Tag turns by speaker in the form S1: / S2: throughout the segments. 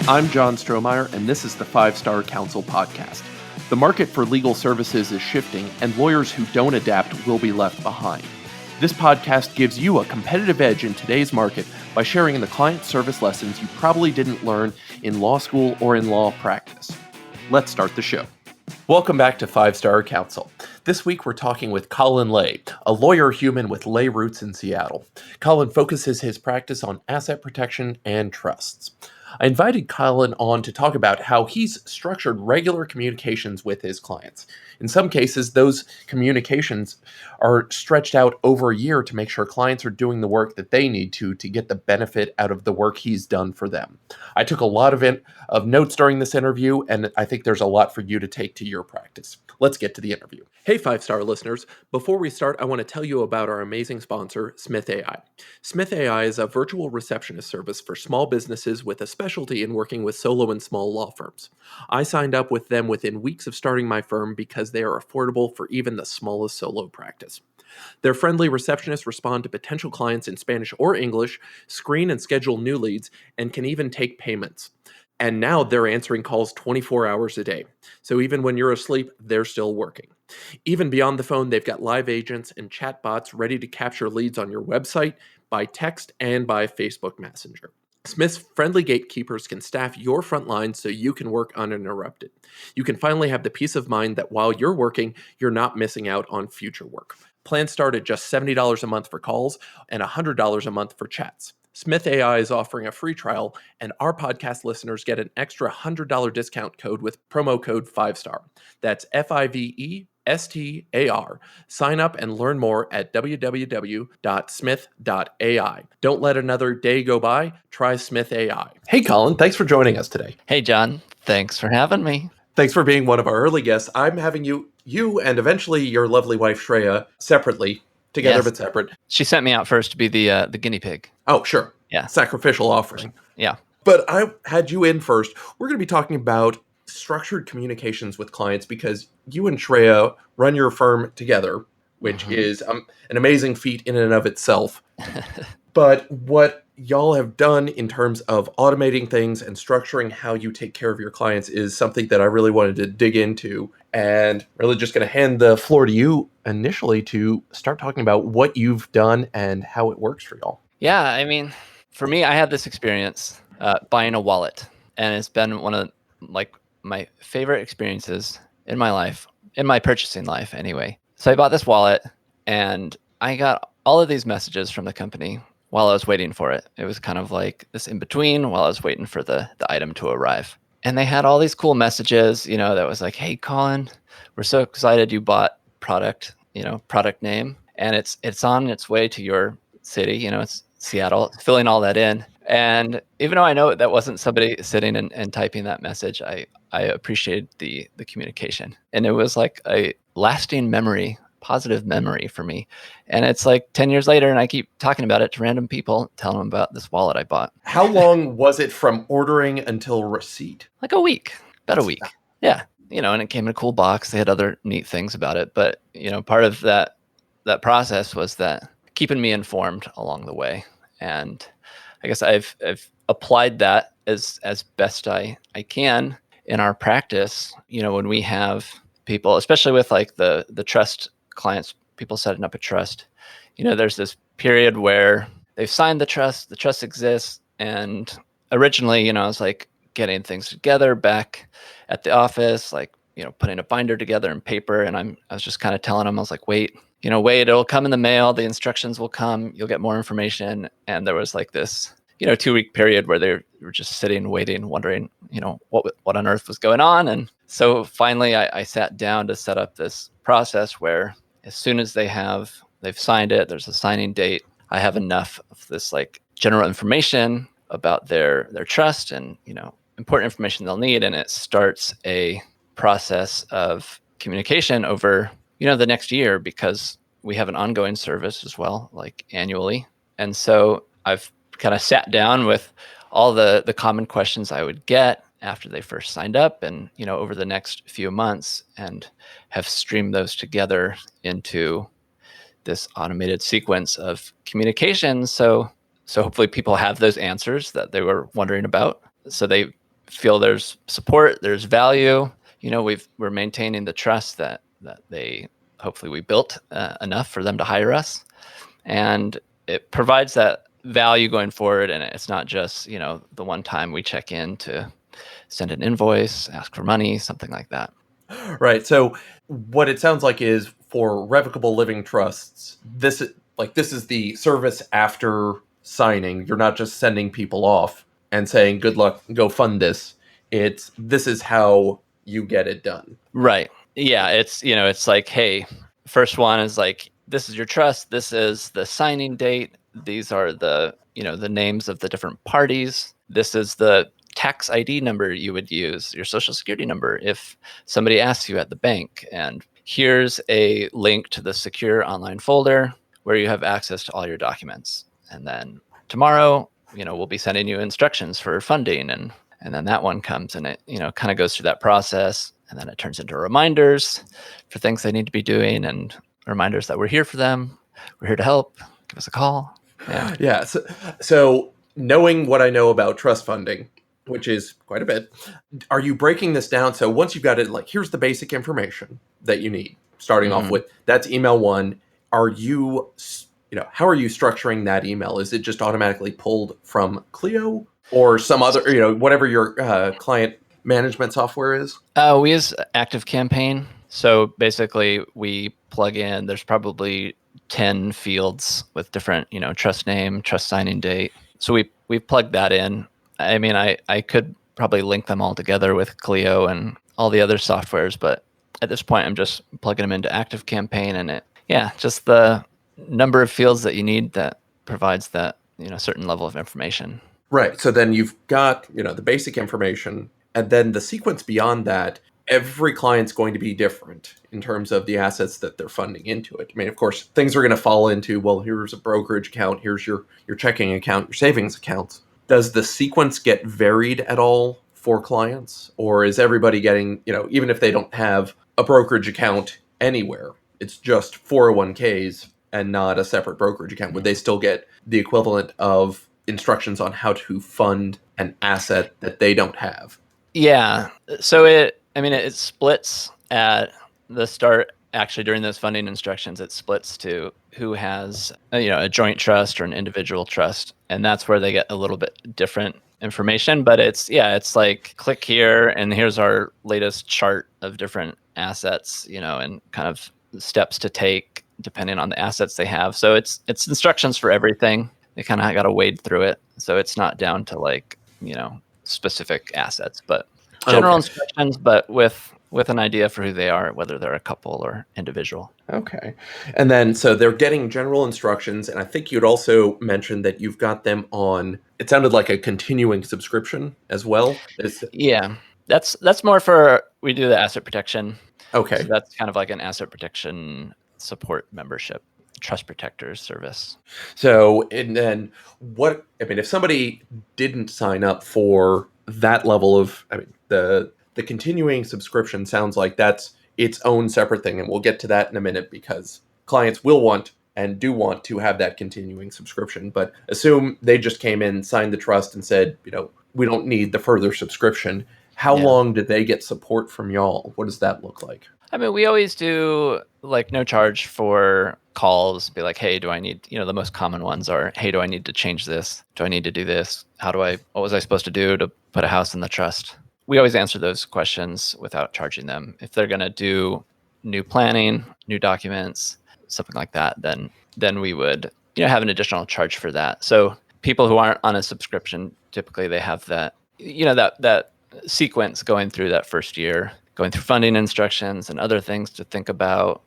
S1: I'm John Strohmeyer, and this is the 5-Star Counsel Podcast. The market for legal services is shifting, and lawyers who don't adapt will be left behind. This podcast gives you a competitive edge in today's market by sharing the client service lessons you probably didn't learn in law school or in law practice. Let's start the show. Welcome back to 5-Star Counsel. This week we're talking with Colin Lay, a lawyer human with lay roots in Seattle. Colin focuses his practice on asset protection and trusts. I invited Colin on to talk about how he's structured regular communications with his clients. In some cases, those communications are stretched out over a year to make sure clients are doing the work that they need to get the benefit out of the work he's done for them. I took a lot of notes during this interview, and I think there's a lot for you to take to your practice. Let's get to the interview. Hey, 5-Star listeners. Before we start, I want to tell you about our amazing sponsor, Smith AI. Smith AI is a virtual receptionist service for small businesses with a specialty in working with solo and small law firms. I signed up with them within weeks of starting my firm because they are affordable for even the smallest solo practice. Their friendly receptionists respond to potential clients in Spanish or English, screen and schedule new leads, and can even take payments. And now they're answering calls 24 hours a day. So even when you're asleep, they're still working. Even beyond the phone, they've got live agents and chatbots ready to capture leads on your website, by text, and by Facebook Messenger. Smith's friendly gatekeepers can staff your front line so you can work uninterrupted. You can finally have the peace of mind that while you're working, you're not missing out on future work. Plans start at just $70 a month for calls and $100 a month for chats. Smith AI is offering a free trial, and our podcast listeners get an extra $100 discount code with promo code 5-STAR. That's FIVESTAR. Sign up and learn more at www.smith.ai. Don't let another day go by. Try Smith AI. Hey, Colin, thanks for joining us today.
S2: Hey, John. Thanks for having me.
S1: Thanks for being one of our early guests. I'm having you and eventually your lovely wife, Shreya, separately. Together,
S2: Yes.
S1: but separate.
S2: She sent me out first to be the guinea pig.
S1: Oh, sure.
S2: Yeah.
S1: Sacrificial offering.
S2: Yeah.
S1: But I had you in first. We're going to be talking about structured communications with clients because you and Shreya run your firm together, which is an amazing feat in and of itself. But what y'all have done in terms of automating things and structuring how you take care of your clients is something that I really wanted to dig into, and really just going to hand the floor to you initially to start talking about what you've done and how it works for y'all.
S2: Yeah, I mean, for me, I had this experience buying a wallet, and it's been one of my favorite experiences in my life, in my purchasing life anyway. So I bought this wallet, and I got all of these messages from the company while I was waiting for it. It was kind of like this in between while I was waiting for the item to arrive. And they had all these cool messages, that was like, hey, Colin, we're so excited you bought product name, and it's on its way to your city, it's Seattle, filling all that in. And even though I know that wasn't somebody sitting and typing that message, I appreciated the communication. And it was like a lasting memory, positive memory for me. And it's like 10 years later, and I keep talking about it to random people, telling them about this wallet I bought.
S1: How long was it from ordering until receipt?
S2: Like a week, about a week. Yeah. And it came in a cool box. They had other neat things about it. But, part of that process was that keeping me informed along the way. And I guess I've applied that as best I can in our practice, when we have people, especially with like the trust clients, people setting up a trust, there's this period where they've signed the trust exists. And originally, I was like getting things together back at the office, like, putting a binder together in paper. And I was just kind of telling them, I was like, wait, it'll come in the mail. The instructions will come. You'll get more information. And there was like this, 2-week period where they were just sitting, waiting, wondering, what on earth was going on. And so finally I sat down to set up this process where as soon as they've signed it, there's a signing date. I have enough of this like general information about their trust and, important information they'll need. And it starts a process of communication over, the next year, because we have an ongoing service as well, like annually. And so I've kind of sat down with all the common questions I would get after they first signed up and, over the next few months, and have streamed those together into this automated sequence of communication. So hopefully people have those answers that they were wondering about. So they feel there's support, there's value. We're maintaining the trust that they hopefully we built enough for them to hire us, and it provides that value going forward. And it's not just the one time we check in to send an invoice, ask for money, something like that.
S1: Right. So what it sounds like is for revocable living trusts, this is the service after signing. You're not just sending people off and saying, good luck, go fund this. This is how you get it done.
S2: Right. Yeah. It's like, hey, first one is like, this is your trust. This is the signing date. These are the names of the different parties. This is the tax ID number you would use, your social security number, if somebody asks you at the bank. And here's a link to the secure online folder where you have access to all your documents. And then tomorrow, we'll be sending you instructions for funding. And then that one comes, and it, kind of goes through that process. And then it turns into reminders for things they need to be doing, and reminders that we're here for them. We're here to help. Give us a call. Yeah.
S1: Yeah. So knowing what I know about trust funding, which is quite a bit, are you breaking this down? So once you've got it, like, here's the basic information that you need, starting off with, that's email one. Are you, how are you structuring that email? Is it just automatically pulled from Clio or some other, whatever your client management software is?
S2: We use ActiveCampaign. So basically we plug in, there's probably 10 fields with different, trust name, trust signing date. So we plugged that in. I mean, I could probably link them all together with Clio and all the other softwares, but at this point I'm just plugging them into ActiveCampaign, and just the number of fields that you need that provides that, certain level of information.
S1: Right. So then you've got, the basic information, and then the sequence beyond that. Every client's going to be different in terms of the assets that they're funding into it. I mean, of course, things are going to fall into, well, here's a brokerage account, here's your checking account, your savings accounts. Does the sequence get varied at all for clients? Or is everybody getting, even if they don't have a brokerage account anywhere, it's just 401ks and not a separate brokerage account, would they still get the equivalent of instructions on how to fund an asset that they don't have?
S2: Yeah. So it splits at the start. Actually, during those funding instructions, it splits to who has a joint trust or an individual trust, and that's where they get a little bit different information. But it's like, click here, and here's our latest chart of different assets, and kind of steps to take depending on the assets they have. So it's instructions for everything. They kind of got to wade through it, so it's not down to like specific assets, but general instructions, but with an idea for who they are, whether they're a couple or individual.
S1: Okay. And then, so they're getting general instructions. And I think you'd also mentioned that you've got them on, it sounded like a continuing subscription as well.
S2: Yeah. That's more for, we do the asset protection.
S1: Okay.
S2: So that's kind of like an asset protection support membership, trust protectors service.
S1: So, and then if somebody didn't sign up for that level of, the continuing subscription sounds like that's its own separate thing. And we'll get to that in a minute, because clients will want and do want to have that continuing subscription. But assume they just came in, signed the trust, and said, we don't need the further subscription. How long did they get support from y'all? What does that look like?
S2: I mean, we always do like no charge for calls. Be like, hey, do I need, the most common ones are, hey, do I need to change this? Do I need to do this? What was I supposed to do to put a house in the trust? We always answer those questions without charging them. If they're going to do new planning, new documents, something like that, then we would have an additional charge for that. So people who aren't on a subscription, typically they have that that sequence going through that first year, going through funding instructions and other things to think about,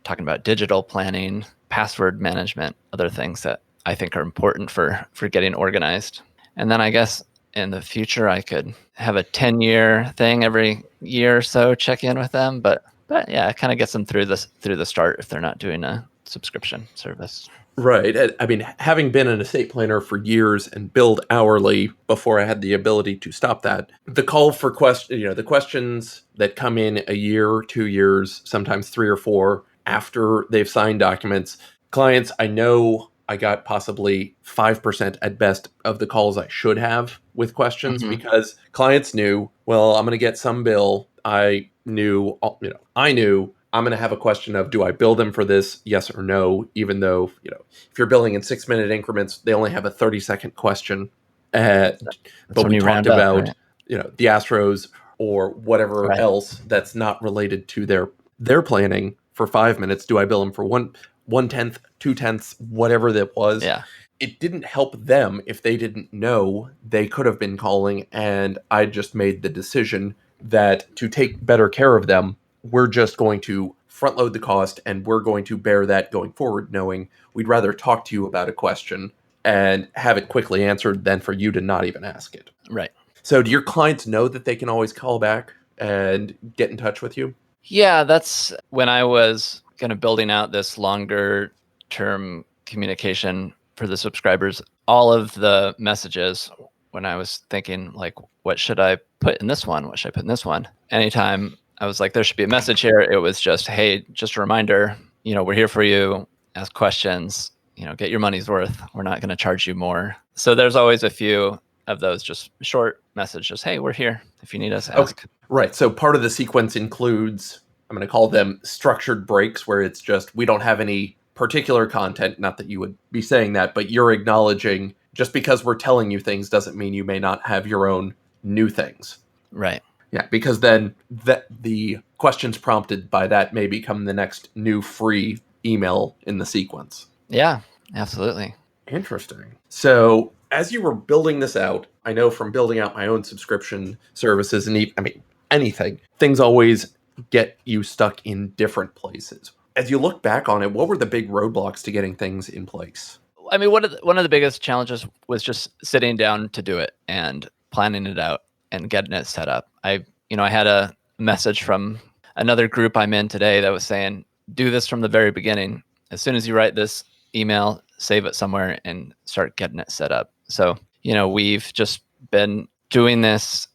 S2: talking about digital planning, password management, other things that I think are important for getting organized. And then I guess in the future, I could have a 10-year thing every year or so, check in with them. But yeah, it kind of gets them through the start if they're not doing a subscription service.
S1: Right. I mean, having been an estate planner for years and billed hourly before I had the ability to stop that, the call for the questions that come in a year, 2 years, sometimes 3 or 4 after they've signed documents, clients I know I got possibly 5% at best of the calls I should have with questions because clients knew, well, I'm going to get some bill. I knew I'm going to have a question of, do I bill them for this? Yes or no, even though, if you're billing in 6-minute increments, they only have a 30-second question.
S2: That's
S1: But
S2: when
S1: we
S2: you
S1: talked
S2: round up,
S1: about,
S2: right?
S1: the Astros or whatever
S2: Right.
S1: else that's not related to their planning for 5 minutes. Do I bill them for 1/10, 2/10, whatever that was?
S2: Yeah.
S1: It didn't help them if they didn't know they could have been calling, and I just made the decision that to take better care of them, we're just going to front load the cost and we're going to bear that going forward, knowing we'd rather talk to you about a question and have it quickly answered than for you to not even ask it.
S2: Right.
S1: So do your clients know that they can always call back and get in touch with you?
S2: Yeah, that's when I was kind of building out this longer term communication for the subscribers. All of the messages, when I was thinking, like, what should I put in this one? What should I put in this one? Anytime I was like, there should be a message here, it was just, hey, just a reminder, we're here for you. Ask questions, get your money's worth. We're not going to charge you more. So there's always a few of those just short messages. Hey, we're here. If you need us, ask.
S1: Okay. Right. So part of the sequence includes, I'm going to call them structured breaks, where it's just, we don't have any particular content. Not that you would be saying that, but you're acknowledging just because we're telling you things doesn't mean you may not have your own new things.
S2: Right.
S1: Yeah, because then the questions prompted by that may become the next new free email in the sequence.
S2: Yeah, absolutely.
S1: Interesting. So as you were building this out, I know from building out my own subscription services and anything, things always get you stuck in different places. As you look back on it, what were the big roadblocks to getting things in place?
S2: I mean, one of the biggest challenges was just sitting down to do it and planning it out and getting it set up. I had a message from another group I'm in today that was saying, do this from the very beginning. As soon as you write this email, save it somewhere and start getting it set up. So, we've just been doing this,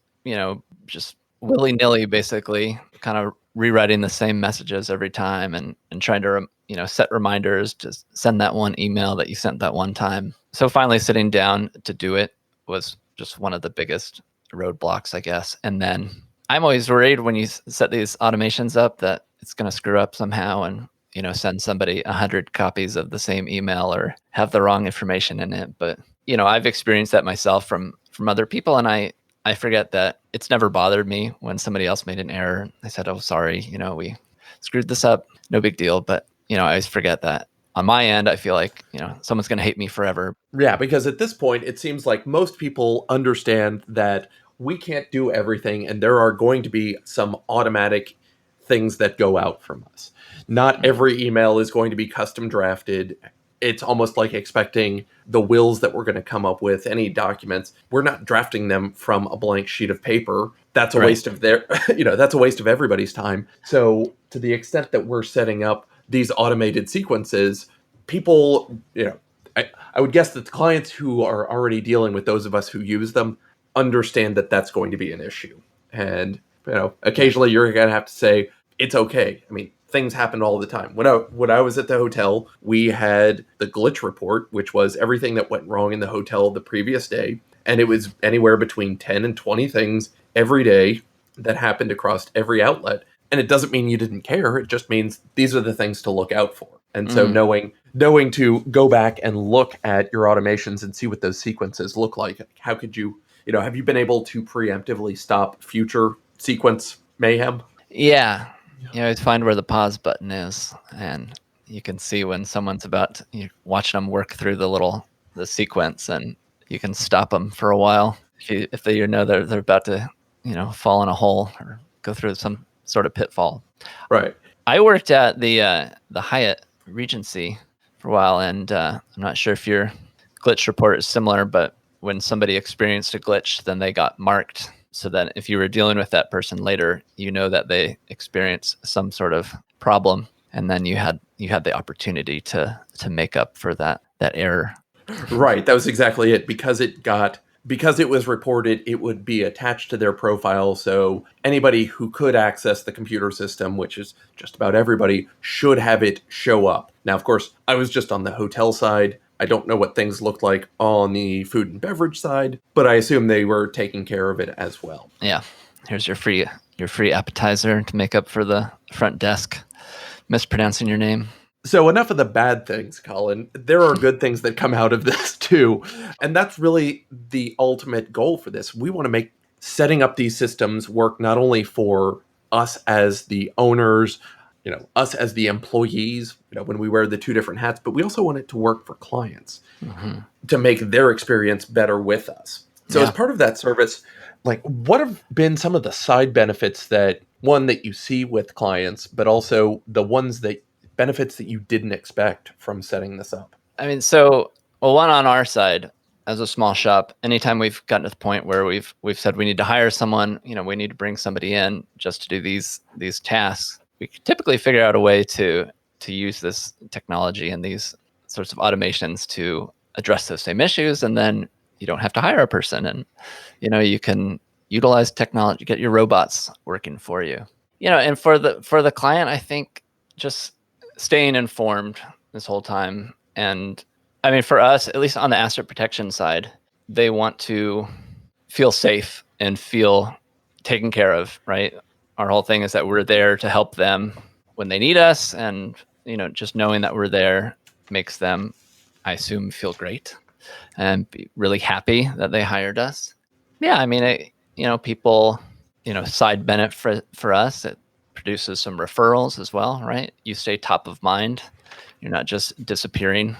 S2: just willy-nilly, basically, kind of rewriting the same messages every time and trying to, set reminders to send that one email that you sent that one time. So finally sitting down to do it was just one of the biggest roadblocks, I guess. And then I'm always worried when you set these automations up that it's going to screw up somehow and, send somebody 100 copies of the same email or have the wrong information in it. But, I've experienced that myself from other people. And I forget that it's never bothered me when somebody else made an error. They said, oh, sorry, we screwed this up. No big deal. But, I always forget that on my end, I feel like, someone's going to hate me forever.
S1: Yeah, because at this point, it seems like most people understand that we can't do everything and there are going to be some automatic things that go out from us. Not every email is going to be custom drafted. It's almost like expecting the wills that we're going to come up with, any documents. We're not drafting them from a blank sheet of paper. That's a waste of that's a waste of everybody's time. So to the extent that we're setting up these automated sequences, people, I would guess that the clients who are already dealing with those of us who use them understand that that's going to be an issue. And, occasionally you're going to have to say, it's okay. I mean, things happen all the time. When I was at the hotel, we had the glitch report, which was everything that went wrong in the hotel the previous day. And it was anywhere between 10 and 20 things every day that happened across every outlet. And it doesn't mean you didn't care. It just means these are the things to look out for. And so knowing to go back and look at your automations and see what those sequences look like, how could you, have you been able to preemptively stop future sequence mayhem?
S2: Yeah. You always find where the pause button is, and you can see when someone's you're watching them work through the sequence, and you can stop them for a while if they know they're about to, fall in a hole or go through some sort of pitfall.
S1: Right.
S2: I worked at the Hyatt Regency for a while, and I'm not sure if your glitch report is similar, but when somebody experienced a glitch, then they got marked. So that if you were dealing with that person later, that they experienced some sort of problem, and then you had the opportunity to make up for that error.
S1: Right. That was exactly it. Because it was reported, it would be attached to their profile. So anybody who could access the computer system, which is just about everybody, should have it show up. Now, of course, I was just on the hotel side. I don't know what things looked like on the food and beverage side, but I assume they were taking care of it as well.
S2: Yeah. Here's your free appetizer to make up for the front desk mispronouncing your name.
S1: So enough of the bad things, Colin. There are good things that come out of this too. And that's really the ultimate goal for this. We want to make setting up these systems work not only for us as the owners, us as the employees, when we wear the two different hats, but we also want it to work for clients to make their experience better with us. So as part of that service, like what have been some of the side benefits that you see with clients, but also the benefits that you didn't expect from setting this up?
S2: I mean, one on our side, as a small shop, anytime we've gotten to the point where we've said we need to hire someone, we need to bring somebody in just to do these tasks, we typically figure out a way to use this technology and these sorts of automations to address those same issues, and then you don't have to hire a person, and you can utilize technology, get your robots working for you. And for the client, I think just staying informed this whole time. And I mean, for us, at least on the asset protection side, they want to feel safe and feel taken care of, right? Our whole thing is that we're there to help them when they need us. And, just knowing that we're there makes them, I assume, feel great and be really happy that they hired us. Yeah, I mean, people, side benefit for us, it produces some referrals as well, right? You stay top of mind. You're not just disappearing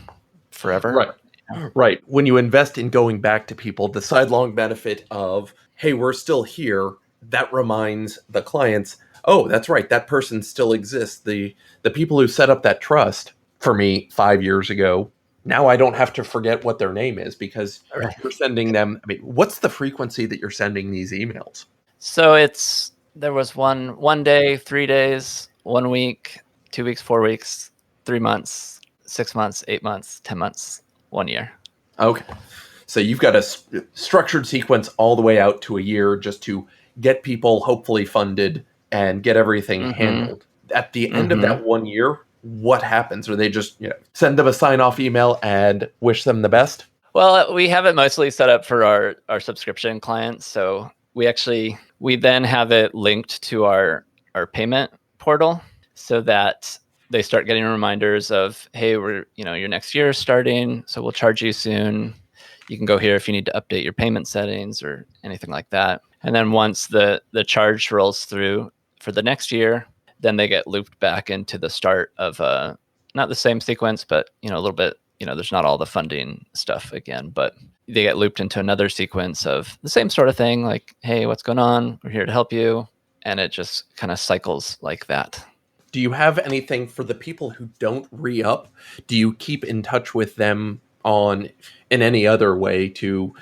S2: forever.
S1: Right. Right. When you invest in going back to people, the sidelong benefit of, hey, we're still here, that reminds the clients, oh, that's right, that person still exists. The people who set up that trust for me 5 years ago, now I don't have to forget what their name is because you're sending them. I mean, what's the frequency that you're sending these emails?
S2: So there was one day, 3 days, 1 week, 2 weeks, 4 weeks, 3 months, 6 months, 8 months, 10 months, 1 year.
S1: Okay. So you've got a structured sequence all the way out to a year just to get people hopefully funded and get everything handled. At the end of that 1 year, what happens? Or they just send them a sign-off email and wish them the best?
S2: Well, we have it mostly set up for our subscription clients. So we then have it linked to our payment portal so that they start getting reminders of, hey, your next year is starting, so we'll charge you soon. You can go here if you need to update your payment settings or anything like that. And then once the charge rolls through for the next year, then they get looped back into the start of not the same sequence, but a little bit, there's not all the funding stuff again, but they get looped into another sequence of the same sort of thing, like, hey, what's going on? We're here to help you. And it just kind of cycles like that.
S1: Do you have anything for the people who don't re-up? Do you keep in touch with them in any other way to,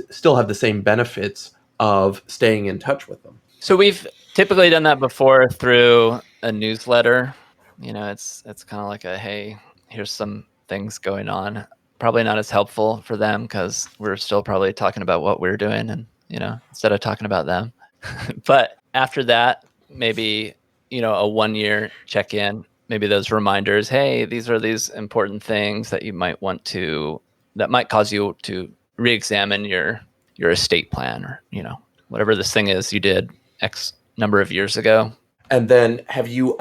S1: still have the same benefits of staying in touch with them?
S2: So we've typically done that before through a newsletter. It's kind of like hey, here's some things going on. Probably not as helpful for them because we're still probably talking about what we're doing and, instead of talking about them. But after that, maybe, a 1 year check-in, maybe those reminders, hey, these are these important things that you might that might cause you to re-examine your estate plan or, whatever this thing is you did X number of years ago.
S1: And then have you,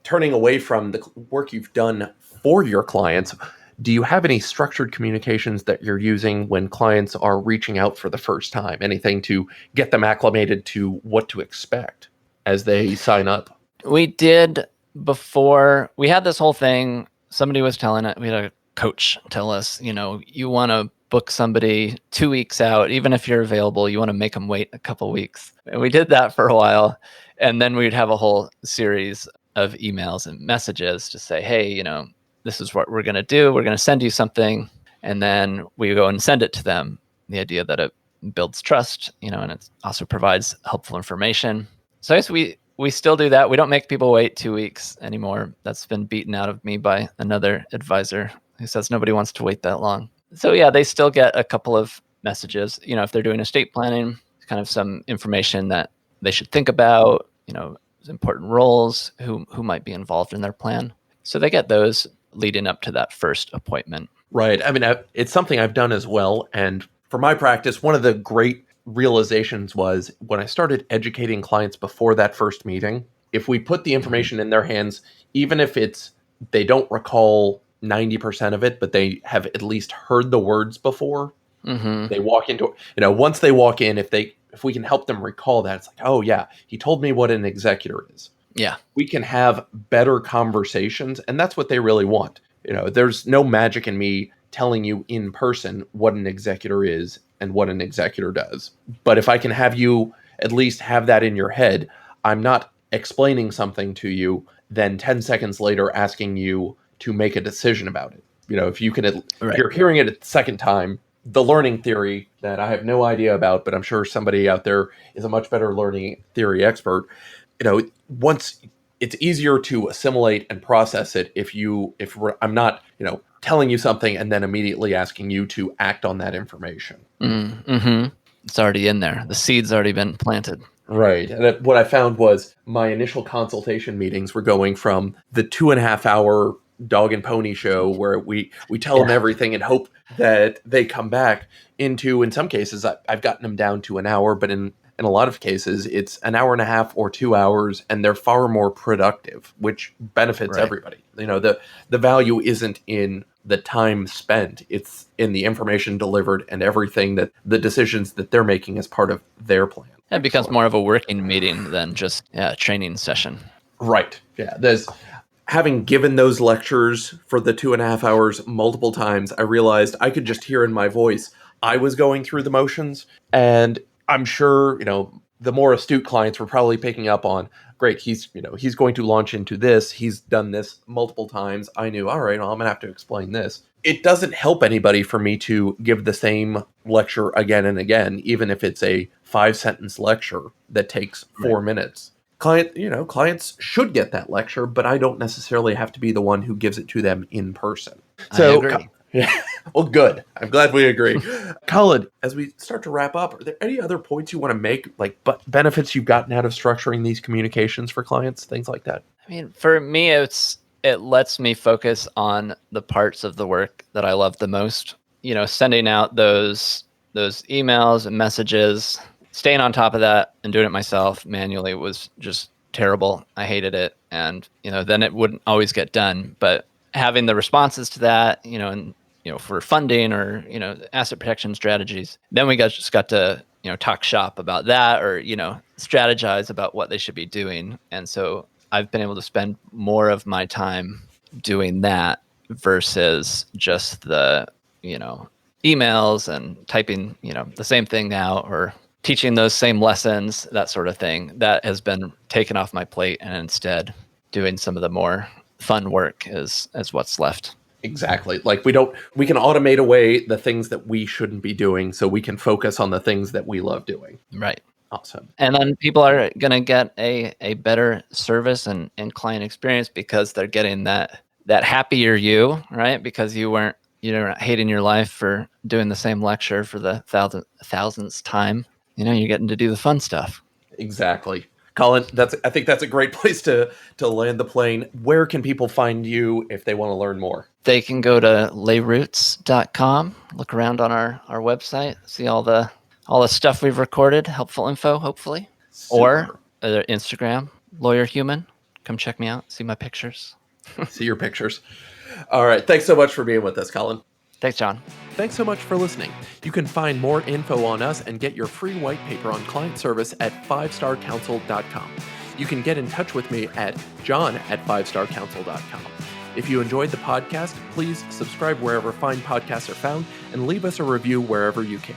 S1: turning away from the work you've done for your clients, do you have any structured communications that you're using when clients are reaching out for the first time? Anything to get them acclimated to what to expect as they sign up?
S2: We did before. We had this whole thing. Somebody was telling it. We had a coach tell us, you want to book somebody 2 weeks out, even if you're available, you want to make them wait a couple weeks. And we did that for a while. And then we'd have a whole series of emails and messages to say, hey, this is what we're going to do. We're going to send you something. And then we go and send it to them. The idea that it builds trust, and it also provides helpful information. So I guess we still do that. We don't make people wait 2 weeks anymore. That's been beaten out of me by another advisor who says nobody wants to wait that long. So yeah, they still get a couple of messages, if they're doing estate planning, kind of some information that they should think about, important roles, who might be involved in their plan. So they get those leading up to that first appointment.
S1: Right. I mean, it's something I've done as well. And for my practice, one of the great realizations was when I started educating clients before that first meeting, if we put the information in their hands, even if they don't recall 90% of it, but they have at least heard the words before, they walk into, once they walk in, if we can help them recall that, it's like, oh yeah, he told me what an executor is.
S2: Yeah.
S1: We can have better conversations, and that's what they really want. There's no magic in me telling you in person what an executor is and what an executor does. But if I can have you at least have that in your head, I'm not explaining something to you, then 10 seconds later asking you to make a decision about it. If you can, if you're hearing it a second time, the learning theory that I have no idea about, but I'm sure somebody out there is a much better learning theory expert. Once it's easier to assimilate and process it if I'm not, telling you something and then immediately asking you to act on that information.
S2: It's already in there. The seed's already been planted.
S1: Right. And what I found was my initial consultation meetings were going from the 2.5 hour dog and pony show where we tell them everything and hope that they come back into, in some cases, I've gotten them down to an hour, but in a lot of cases, it's an hour and a half or 2 hours, and they're far more productive, which benefits everybody. The value isn't in the time spent, it's in the information delivered and everything that the decisions that they're making as part of their plan.
S2: It becomes more of a working meeting than just a training session.
S1: Right. Yeah. Having given those lectures for the 2.5 hours multiple times, I realized I could just hear in my voice I was going through the motions. And I'm sure, the more astute clients were probably picking up on, great, he's going to launch into this. He's done this multiple times. I knew, all right, well, I'm going to have to explain this. It doesn't help anybody for me to give the same lecture again and again, even if it's a 5-sentence lecture that takes 4 minutes. Clients should get that lecture, but I don't necessarily have to be the one who gives it to them in person.
S2: So, I agree.
S1: Yeah. Well, good. I'm glad we agree. Colin, as we start to wrap up, are there any other points you want to make, like benefits you've gotten out of structuring these communications for clients, things like that?
S2: I mean, for me, it lets me focus on the parts of the work that I love the most. Sending out those emails and messages, staying on top of that and doing it myself manually was just terrible. I hated it. And, then it wouldn't always get done. But having the responses to that, and, for funding or, asset protection strategies, then we just got to, talk shop about that or, strategize about what they should be doing. And so I've been able to spend more of my time doing that versus just the, emails and typing, the same thing out or teaching those same lessons, that sort of thing. That has been taken off my plate, and instead doing some of the more fun work is what's left.
S1: Exactly. Like we can automate away the things that we shouldn't be doing so we can focus on the things that we love doing.
S2: Right.
S1: Awesome.
S2: And then people are going to get a better service and client experience because they're getting that happier you, right? Because you're not hating your life for doing the same lecture for the thousandth time. You're getting to do the fun stuff.
S1: Exactly. Colin, I think that's a great place to land the plane. Where can people find you if they want to learn more?
S2: They can go to layroots.com, look around on our website, see all the stuff we've recorded, helpful info, hopefully. Super. Or Instagram, Lawyer Human. Come check me out, see my pictures.
S1: See your pictures. All right. Thanks so much for being with us, Colin.
S2: Thanks, John.
S1: Thanks so much for listening. You can find more info on us and get your free white paper on client service at 5starcounsel.com. You can get in touch with me at john@5starcounsel.com. If you enjoyed the podcast, please subscribe wherever fine podcasts are found and leave us a review wherever you can.